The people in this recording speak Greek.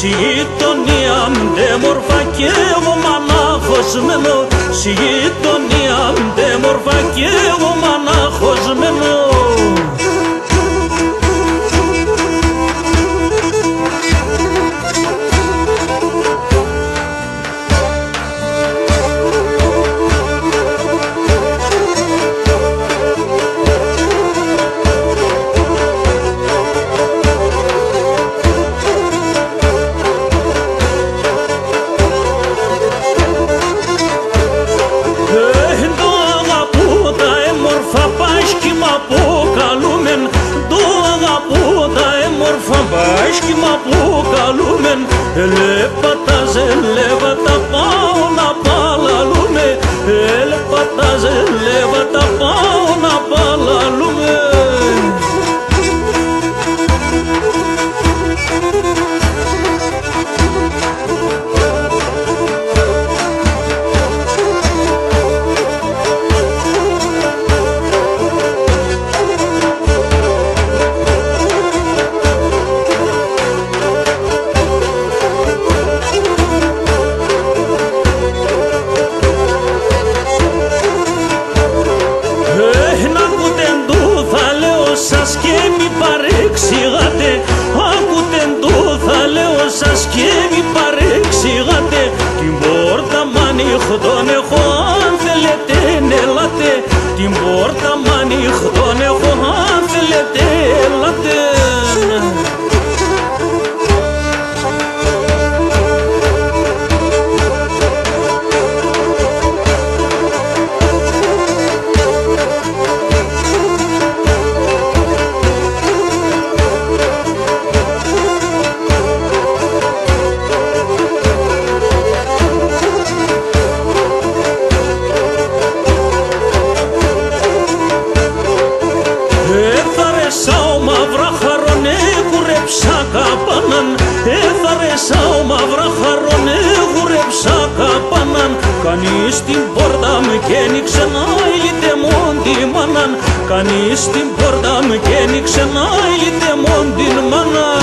στη γειτονία ντε μορφά και εγώ μονάχος μένω, στη γειτονία ντε μορφά και εγώ μονάχος μένω. Μπάσκι μ' αποκαλούμεν, ελεπατάζε, λεβατα πάω να παλαλούμε, ελεπατάζε, λεβατα πάω να παλαλούμε. Σας και μη παρεξηγάτε, ακούτε το θα λέω σας και μη παρεξηγάτε. Την πόρτα μ' ανοιχτόν έχω, αν θέλετε ελάτε. Την πόρτα μ' ανοιχτόν έχω, αν θέλετε ελάτε. Έθαρεσα μαύρα χαρόνε, γουρέψα καπάναν. Κανείς την πόρτα μου και ένιξε να είτε μόν τη μάναν. Κανείς την πόρτα μου και ένιξε να είτε μόν την μάναν.